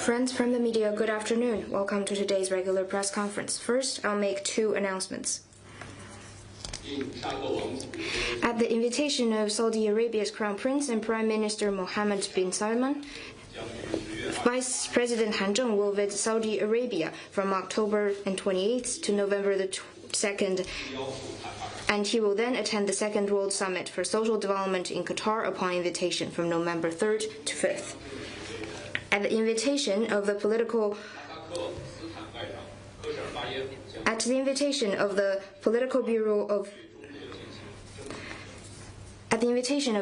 Friends from the media, good afternoon. Welcome to today's regular press conference. First, I'll make two announcements. At the invitation of Saudi Arabia's Crown Prince and Prime Minister Mohammed bin Salman, Vice President Han Zheng will visit Saudi Arabia from October 28th to November the 2nd, and he will then attend the Second World Summit for Social Development in Qatar upon invitation from November 3rd to 5th. At the invitation of the political bureau of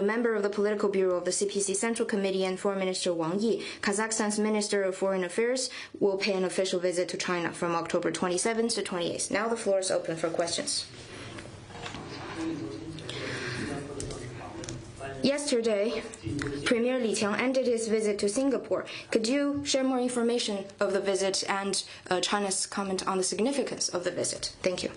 member of the political bureau of the CPC Central Committee and Foreign Minister Wang Yi, Kazakhstan's Minister of Foreign Affairs will pay an official visit to China from October 27th to 28th. Now the floor is open for questions. Yesterday, Premier Liang ended his visit to Singapore. Could you share more information of the visit and China's comment on the significance of the visit? Thank you.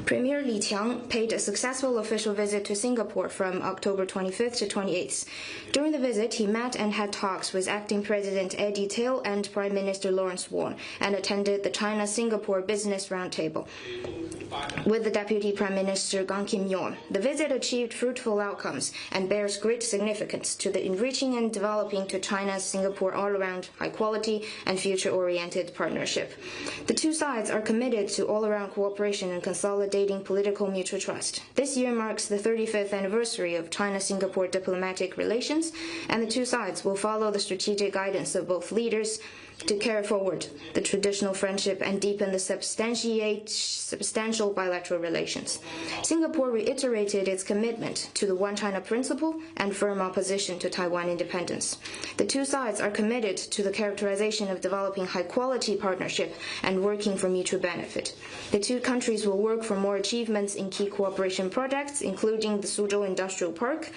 Premier Liang paid a successful official visit to Singapore from October 25th to 28th. During the visit, he met and had talks with Acting President Eddie Till and Prime Minister Lawrence Wong, and attended the China-Singapore Business Roundtable with the Deputy Prime Minister Gang Kim-yong. The visit achieved fruitful outcomes and bears great significance to the enriching and developing to China-Singapore all-around high-quality and future-oriented partnership. The two sides are committed to all-around cooperation and consolidating political mutual trust. This year marks the 35th anniversary of China-Singapore diplomatic relations, and the two sides will follow the strategic guidance of both leaders to carry forward the traditional friendship and deepen the substantial bilateral relations. Singapore reiterated its commitment to the One China principle and firm opposition to Taiwan independence. The two sides are committed to the characterization of developing high-quality partnership and working for mutual benefit. The two countries will work for more achievements in key cooperation projects, including the Suzhou Industrial Park,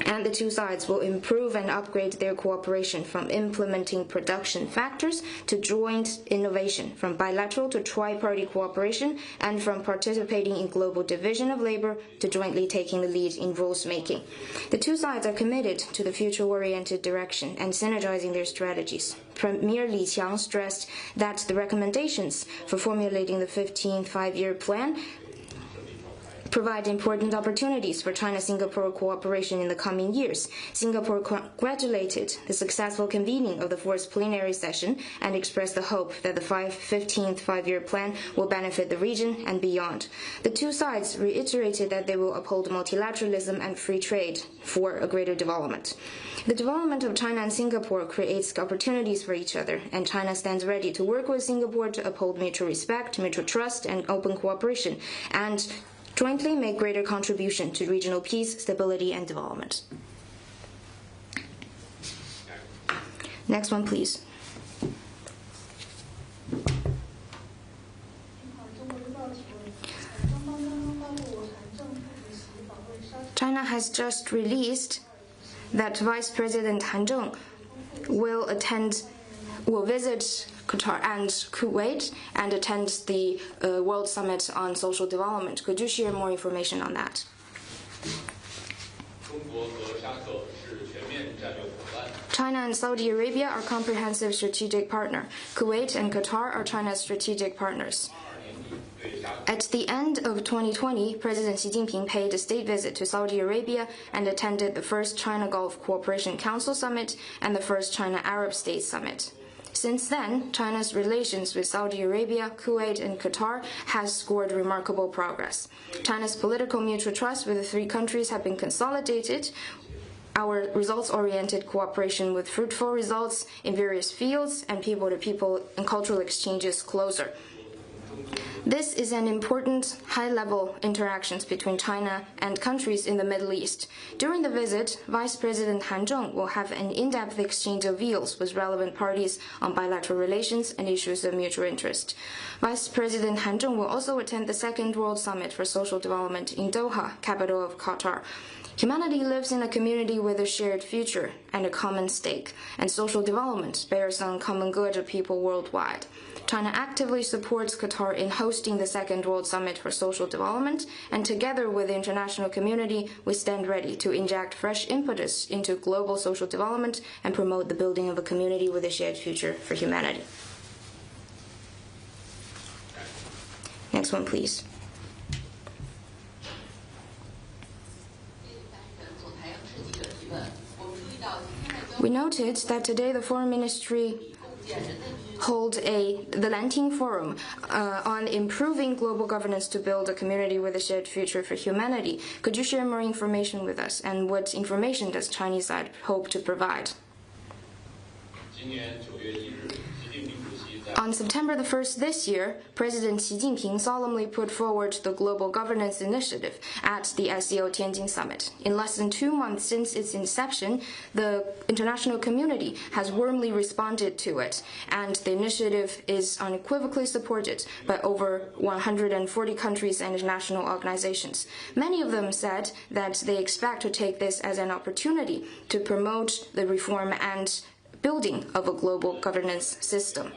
and the two sides will improve and upgrade their cooperation from implementing production factors to joint innovation, from bilateral to tri-party cooperation, and from participating in global division of labor to jointly taking the lead in rules-making. The two sides are committed to the future-oriented direction and synergizing their strategies. Premier Liang stressed that the recommendations for formulating the 15th five-year plan provide important opportunities for China-Singapore cooperation in the coming years. Singapore congratulated the successful convening of the fourth plenary session and expressed the hope that the 15th five-year plan will benefit the region and beyond. The two sides reiterated that they will uphold multilateralism and free trade for a greater development. The development of China and Singapore creates opportunities for each other, and China stands ready to work with Singapore to uphold mutual respect, mutual trust, and open cooperation, and jointly make greater contribution to regional peace, stability, and development. Next one, please. China has just released that Vice President Han Zheng will visit Qatar and Kuwait and attend the World Summit on Social Development. Could you share more information on that? China and Saudi Arabia are comprehensive strategic partners. Kuwait and Qatar are China's strategic partners. At the end of 2020, President Xi Jinping paid a state visit to Saudi Arabia and attended the first China-Gulf Cooperation Council Summit and the first China-Arab States Summit. Since then, China's relations with Saudi Arabia, Kuwait, and Qatar has scored remarkable progress. China's political mutual trust with the three countries have been consolidated. Our results-oriented cooperation with fruitful results in various fields and people-to-people and cultural exchanges closer. This is an important high-level interactions between China and countries in the Middle East. During the visit, Vice President Han Zheng will have an in-depth exchange of views with relevant parties on bilateral relations and issues of mutual interest. Vice President Han Zheng will also attend the Second World Summit for Social Development in Doha, capital of Qatar. Humanity lives in a community with a shared future and a common stake, and social development bears on common good of people worldwide. China actively supports Qatar in hosting the Second World Summit for Social Development, and together with the international community, we stand ready to inject fresh impetus into global social development and promote the building of a community with a shared future for humanity. Next one, please. We noted that today the Foreign Ministry hold the Lanting Forum on improving global governance to build a community with a shared future for humanity. Could you share more information with us, and what information does Chinese side hope to provide? On September the 1st this year, President Xi Jinping solemnly put forward the Global Governance Initiative at the SCO Tianjin Summit. In less than 2 months since its inception, the international community has warmly responded to it, and the initiative is unequivocally supported by over 140 countries and international organizations. Many of them said that they expect to take this as an opportunity to promote the reform and building of a global governance system.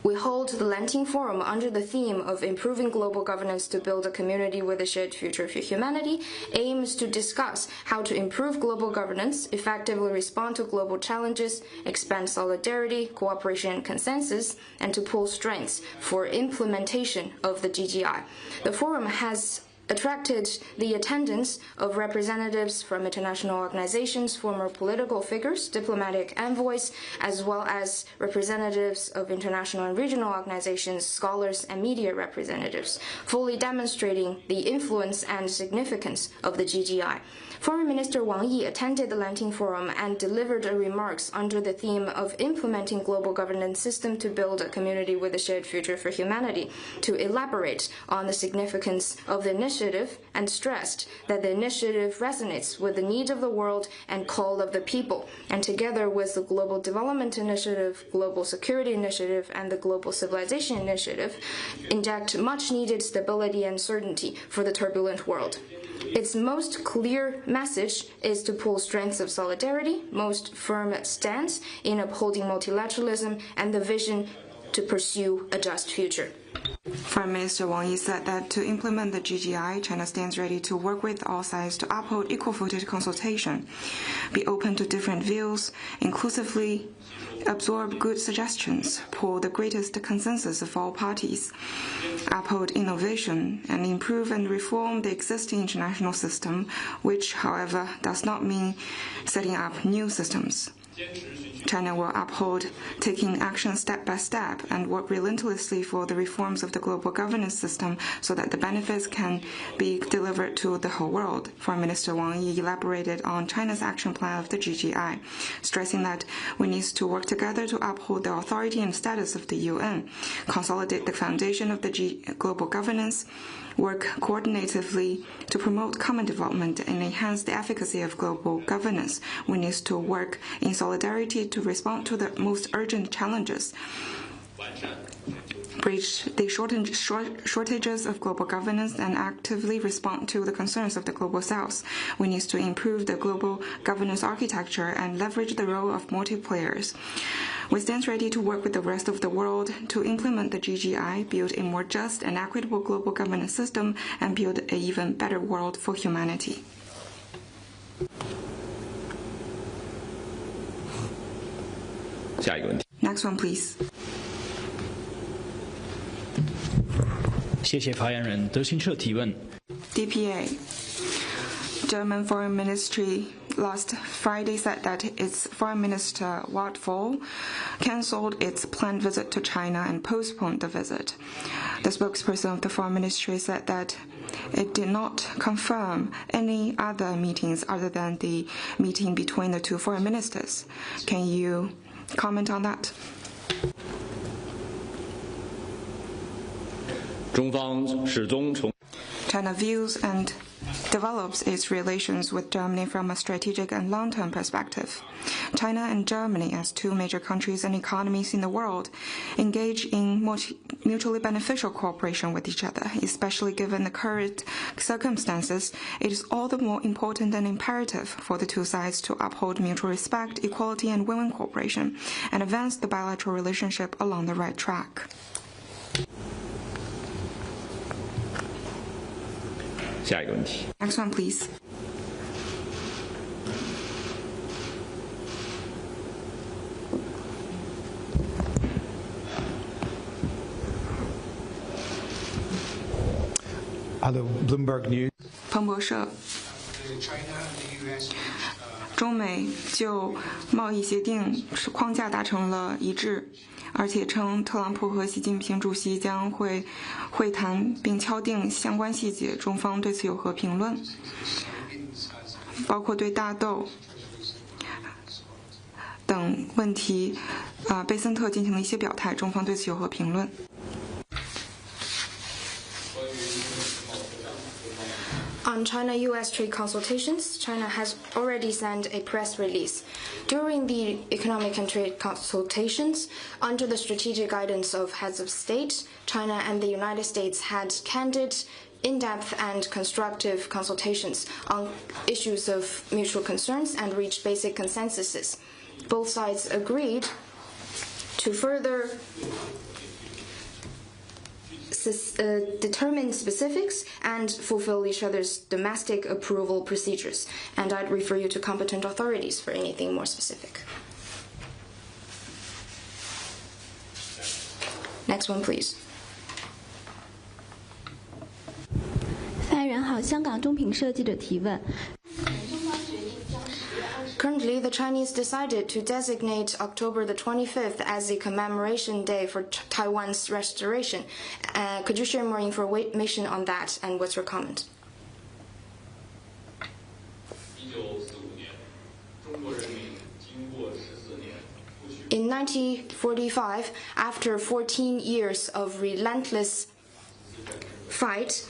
We hold the Lanting Forum under the theme of improving global governance to build a community with a shared future for humanity, aims to discuss how to improve global governance, effectively respond to global challenges, expand solidarity, cooperation, and consensus, and to pull strengths for implementation of the GGI. The forum has attracted the attendance of representatives from international organizations, former political figures, diplomatic envoys, as well as representatives of international and regional organizations, scholars, and media representatives, fully demonstrating the influence and significance of the GGI. Foreign Minister Wang Yi attended the Lanting Forum and delivered remarks under the theme of implementing global governance system to build a community with a shared future for humanity, to elaborate on the significance of the initiative and stressed that the initiative resonates with the needs of the world and call of the people, and together with the Global Development Initiative, Global Security Initiative, and the Global Civilization Initiative, inject much-needed stability and certainty for the turbulent world. Its most clear message is to pull strengths of solidarity, most firm stance in upholding multilateralism, and the vision to pursue a just future. Foreign Minister Wang Yi said that to implement the GGI, China stands ready to work with all sides to uphold equal-footed consultation, be open to different views, inclusively absorb good suggestions, pull the greatest consensus of all parties, uphold innovation, and improve and reform the existing international system, which, however, does not mean setting up new systems. China will uphold taking action step by step and work relentlessly for the reforms of the global governance system so that the benefits can be delivered to the whole world. Foreign Minister Wang Yi elaborated on China's action plan of the GGI, stressing that we need to work together to uphold the authority and status of the UN, consolidate the foundation of the global governance, work coordinatively to promote common development and enhance the efficacy of global governance. We need to work in solidarity to respond to the most urgent challenges, bridge the shortages of global governance, and actively respond to the concerns of the global south. We need to improve the global governance architecture and leverage the role of multi-players. We stand ready to work with the rest of the world to implement the GGI, build a more just and equitable global governance system, and build an even better world for humanity. Next one, please. 谢谢发言人德新彻提问。 DPA. German Foreign Ministry last Friday said that its Foreign Minister Wang cancelled its planned visit to China and postponed the visit. The spokesperson of the Foreign Ministry said that it did not confirm any other meetings other than the meeting between the two foreign ministers. Can you comment on that? China views and develops its relations with Germany from a strategic and long-term perspective. China and Germany, as two major countries and economies in the world, engage in mutually beneficial cooperation with each other. Especially given the current circumstances, it is all the more important and imperative for the two sides to uphold mutual respect, equality, and win-win cooperation, and advance the bilateral relationship along the right track. 下一个问题。 Next one, please. Hello, Bloomberg News. 彭博社。中美就贸易协定框架达成了一致，而且称特朗普和习近平主席将会会谈并敲定相关细节，中方对此有何评论？包括对大豆等问题，贝森特进行了一些表态，中方对此有何评论？ On China-U.S. trade consultations, China has already sent a press release. During the economic and trade consultations, under the strategic guidance of heads of state, China and the United States had candid, in-depth and constructive consultations on issues of mutual concerns and reached basic consensuses. Both sides agreed to further determine specifics and fulfill each other's domestic approval procedures. And I'd refer you to competent authorities for anything more specific. Next one, please. 发言人好，香港中评社记者提问。 Currently, the Chinese decided to designate October the 25th as a commemoration day for Taiwan's restoration. Could you share more information on that, and what's your comment? In 1945, after 14 years of relentless fight,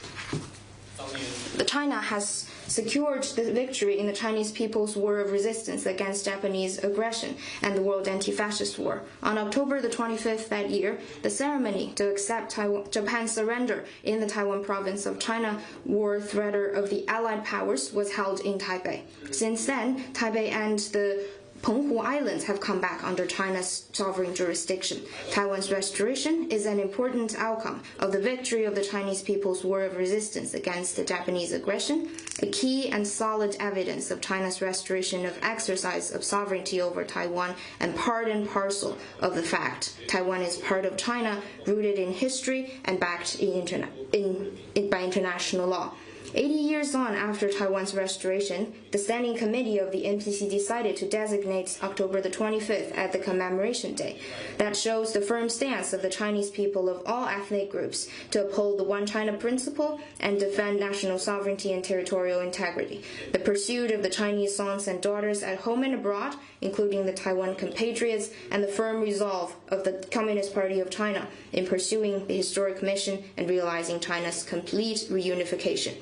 China has secured the victory in the Chinese People's War of Resistance against Japanese aggression and the World Anti-Fascist War. On October the 25th that year, the ceremony to accept Japan's surrender in the Taiwan province of China, war threater of the Allied powers, was held in Taipei. Since then, Taipei and the Penghu Islands have come back under China's sovereign jurisdiction. Taiwan's restoration is an important outcome of the victory of the Chinese People's War of Resistance against the Japanese aggression, a key and solid evidence of China's restoration of exercise of sovereignty over Taiwan, and part and parcel of the fact Taiwan is part of China, rooted in history and backed by international law. 80 years on after Taiwan's restoration, the Standing Committee of the NPC decided to designate October the 25th as the Commemoration Day. That shows the firm stance of the Chinese people of all ethnic groups to uphold the One China principle and defend national sovereignty and territorial integrity. The pursuit of the Chinese sons and daughters at home and abroad, including the Taiwan compatriots, and the firm resolve of the Communist Party of China in pursuing the historic mission and realizing China's complete reunification.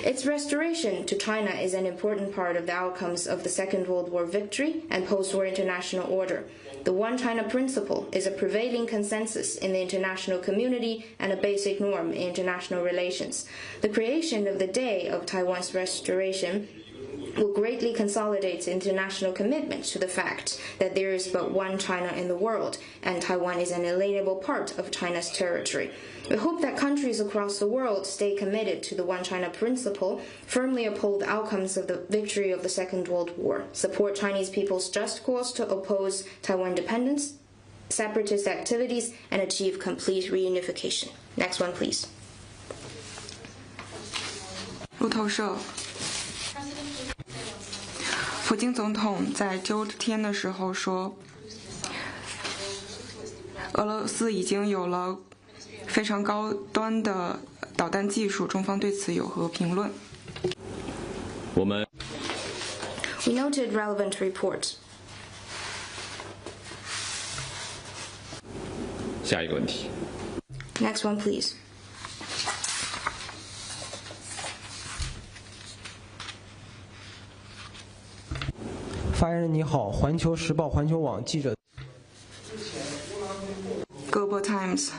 Its restoration to China is an important part of the outcomes of the Second World War victory and post-war international order. The One China principle is a prevailing consensus in the international community and a basic norm in international relations. The creation of the Day of Taiwan's restoration will greatly consolidate international commitment to the fact that there is but one China in the world, and Taiwan is an inalienable part of China's territory. We hope that countries across the world stay committed to the One China principle, firmly uphold the outcomes of the victory of the Second World War, support Chinese people's just cause to oppose Taiwan independence, separatist activities, and achieve complete reunification. Next one, please. 路透社。普京总统在周天的时候说，俄罗斯已经有了非常高端的导弹技术，中方对此有何评论？ We noted relevant report. 下一个问题。 Next one, please. 发言人你好，环球时报环球网记者。Global Times.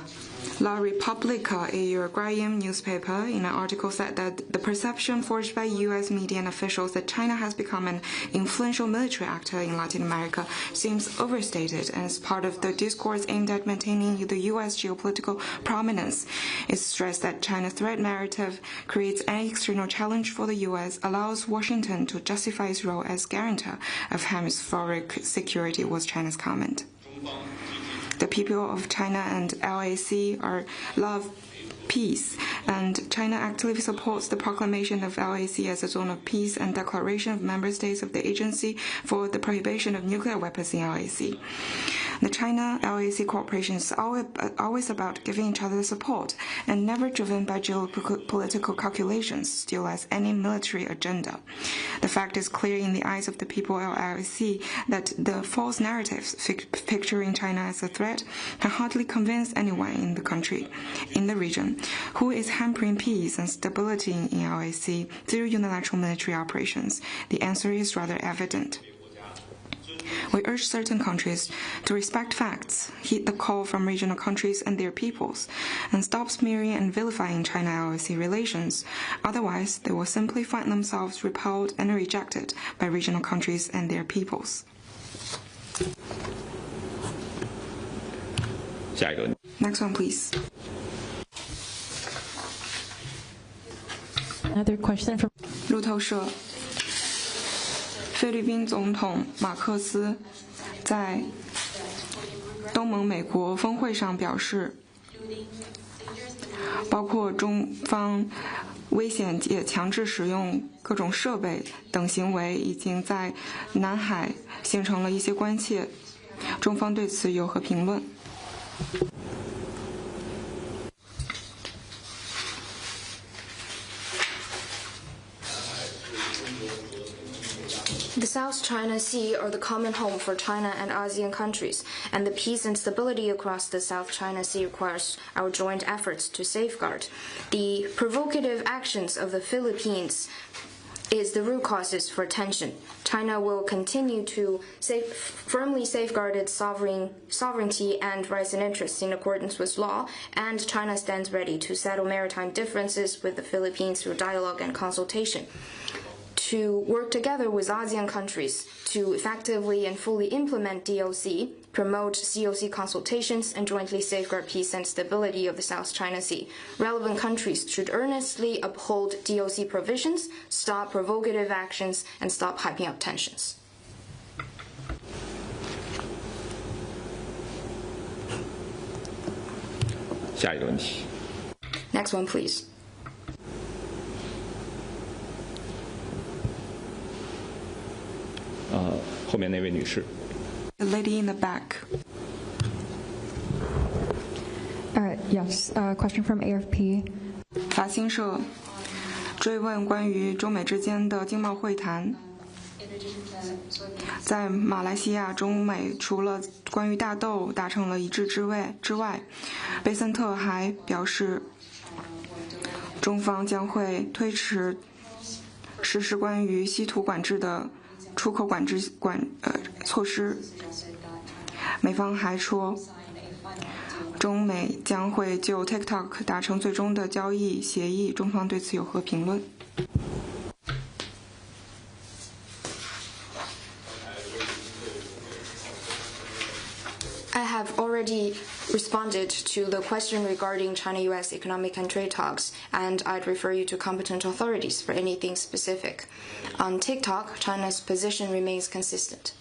La Repubblica, a Uruguayan newspaper, in an article said that the perception forged by U.S. media and officials that China has become an influential military actor in Latin America seems overstated and is part of the discourse aimed at maintaining the U.S. geopolitical prominence. It stressed that China's threat narrative creates an external challenge for the U.S., allows Washington to justify its role as guarantor of hemispheric security, was China's comment. The people of China and LAC love peace, and China actively supports the proclamation of LAC as a zone of peace and declaration of member states of the Agency for the Prohibition of Nuclear Weapons in LAC. The China-LAC cooperation is always about giving each other support and never driven by geopolitical calculations, still as any military agenda. The fact is clear in the eyes of the people of LAC that the false narratives picturing China as a threat can hardly convince anyone in the region, who is hampering peace and stability in LAC through unilateral military operations. The answer is rather evident. We urge certain countries to respect facts, heed the call from regional countries and their peoples, and stop smearing and vilifying China-LAC relations. Otherwise, they will simply find themselves repelled and rejected by regional countries and their peoples. Next one, please. Another question from 路透社。菲律宾总统马克思在东盟美国峰会上表示，包括中方危险且强制使用各种设备等行为，已经在南海形成了一些关切，中方对此有何评论？ The South China Sea are the common home for China and ASEAN countries, and the peace and stability across the South China Sea requires our joint efforts to safeguard. The provocative actions of the Philippines is the root causes for tension. China will continue to firmly safeguard its sovereignty and rights and interests in accordance with law, and China stands ready to settle maritime differences with the Philippines through dialogue and consultation. To work together with ASEAN countries to effectively and fully implement DOC, promote COC consultations, and jointly safeguard peace and stability of the South China Sea. Relevant countries should earnestly uphold DOC provisions, stop provocative actions, and stop hyping up tensions. Next one, please. The lady in the back. Yes, question from AFP. 法新社追问关于中美之间的经贸会谈。在马来西亚，中美除了关于大豆达成了一致之外，贝森特还表示，中方将会推迟实施关于稀土管制的出口措施。美方还说，中美将会就 TikTok 达成最终的交易协议，中方对此有何评论？ I have already responded to the question regarding China-US economic and trade talks, and I'd refer you to competent authorities for anything specific. On TikTok, China's position remains consistent.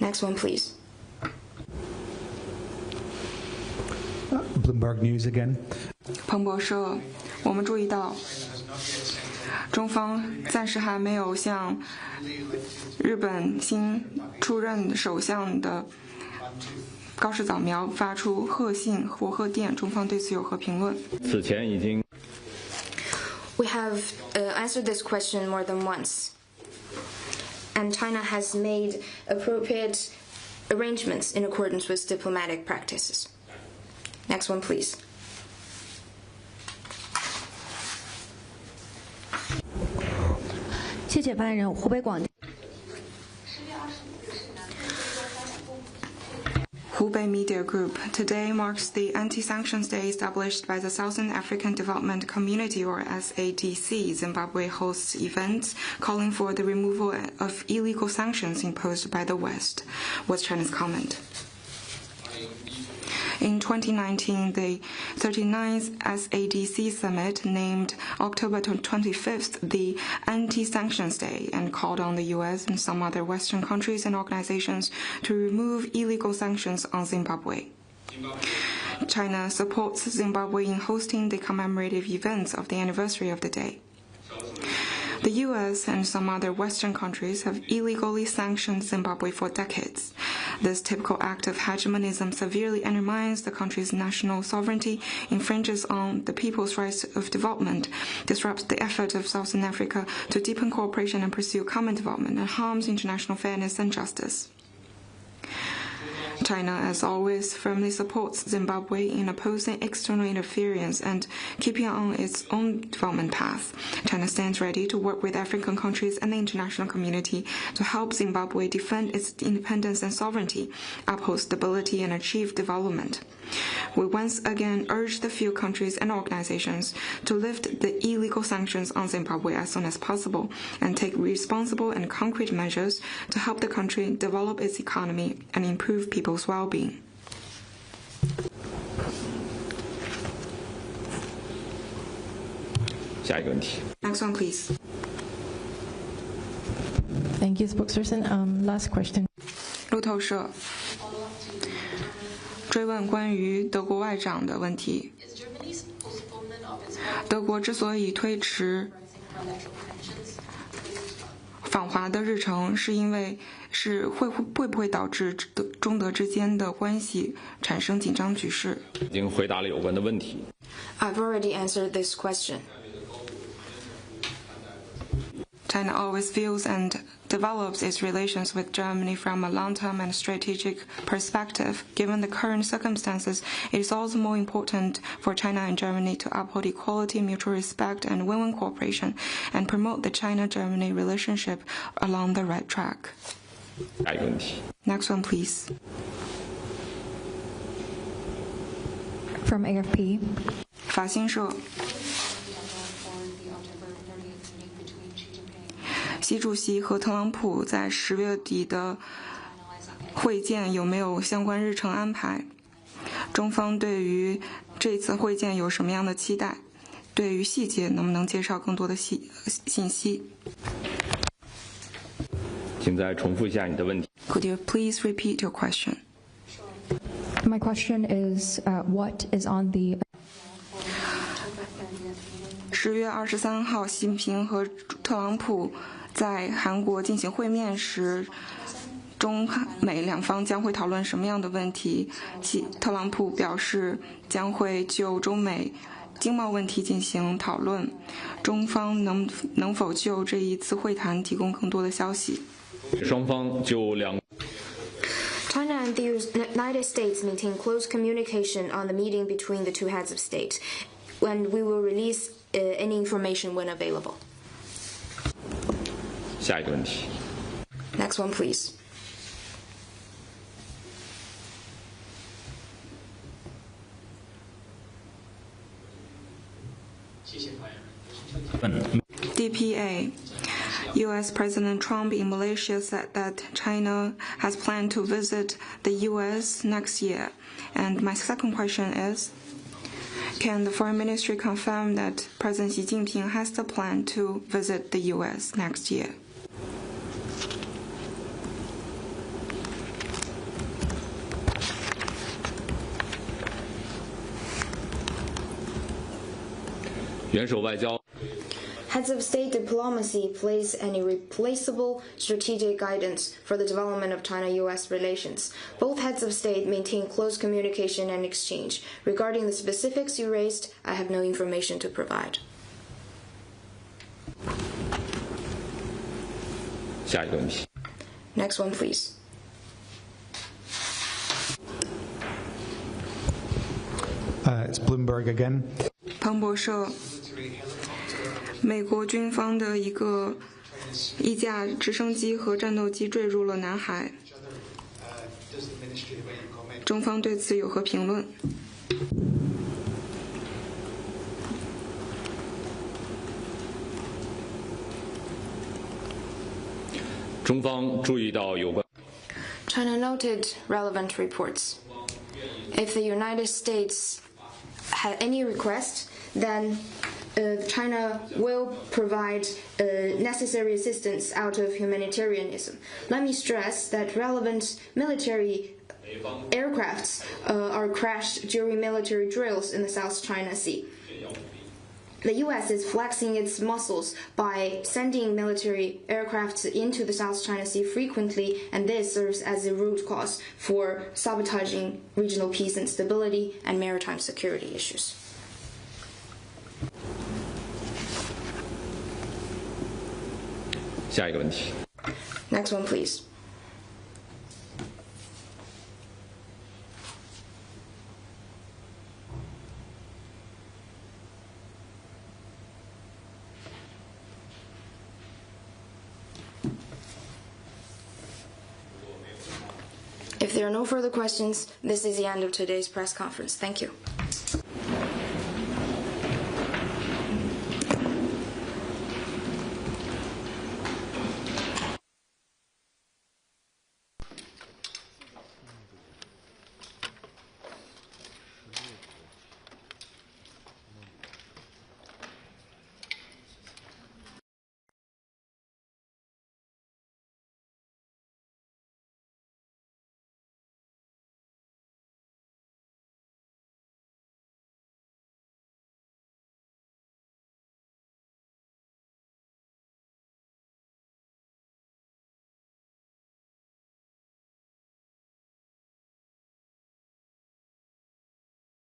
Next one, please. Bloomberg News again. 彭博社，我们注意到，中方暂时还没有向日本新出任首相的高市早苗发出贺信或贺电，中方对此有何评论？ We have answered this question more than once, and China has made appropriate arrangements in accordance with diplomatic practices. Next one, please. Hubei Media Group. Today marks the Anti-Sanctions Day established by the Southern African Development Community, or SADC. Zimbabwe hosts events calling for the removal of illegal sanctions imposed by the West. What's China's comment? In 2019, the 39th SADC Summit named October 25th the Anti-Sanctions Day and called on the U.S. and some other Western countries and organizations to remove illegal sanctions on Zimbabwe. China supports Zimbabwe in hosting the commemorative events of the anniversary of the day. The U.S. and some other Western countries have illegally sanctioned Zimbabwe for decades. This typical act of hegemonism severely undermines the country's national sovereignty, infringes on the people's rights of development, disrupts the effort of Southern Africa to deepen cooperation and pursue common development, and harms international fairness and justice. China, as always, firmly supports Zimbabwe in opposing external interference and keeping on its own development path. China stands ready to work with African countries and the international community to help Zimbabwe defend its independence and sovereignty, uphold stability, and achieve development. We once again urge the few countries and organizations to lift the illegal sanctions on Zimbabwe as soon as possible and take responsible and concrete measures to help the country develop its economy and improve people's well-being. Next one, please. Thank you, spokesperson. Last question. 路透社追问关于德国外长的问题。德国之所以推迟访华的日程，是因为会不会导致中德之间的关系产生紧张局势？已经回答了有关的问题。 I've already answered this question. China always views and develops its relations with Germany from a long-term and strategic perspective. Given the current circumstances, it is also more important for China and Germany to uphold equality, mutual respect, and win-win cooperation, and promote the China-Germany relationship along the right track. 下一个问题。 Next one, please. From AFP. 法新社。 习主席和特朗普在10月底的会见有没有相关日程安排？中方对于这次会见有什么样的期待？对于细节能不能介绍更多的信息？请再重复一下你的问题。 Could you please repeat your question? My question is, what is on the... 10月23号，习近平和特朗普在韩国进行会面时，中美两方将会讨论什么样的问题？特朗普表示将会就中美经贸问题进行讨论，中方能否就这一次会谈提供更多的消息？双方就两。 China and the United States maintain close communication on the meeting between the two heads of state, and we will release any information when available. 下一个问题。 Next one, please. DPA. U.S. President Trump in Malaysia said that China has planned to visit the U.S. next year. And my second question is, can the Foreign Ministry confirm that President Xi Jinping has the plan to visit the U.S. next year? Heads of state diplomacy plays an irreplaceable strategic guidance for the development of China-U.S. relations. Both heads of state maintain close communication and exchange. Regarding the specifics you raised, I have no information to provide. 下一个问题。 Next one, please. It's Bloomberg again. 彭博社，美国军方的一架直升机和战斗机坠入了南海，中方对此有何评论？中方注意到有关。China noted relevant reports. If the United States had any request, then China will provide necessary assistance out of humanitarianism. Let me stress that relevant military aircrafts are crashed during military drills in the South China Sea. The U.S. is flexing its muscles by sending military aircraft into the South China Sea frequently, and this serves as a root cause for sabotaging regional peace and stability and maritime security issues. Next one, please. If there are no further questions, this is the end of today's press conference. Thank you.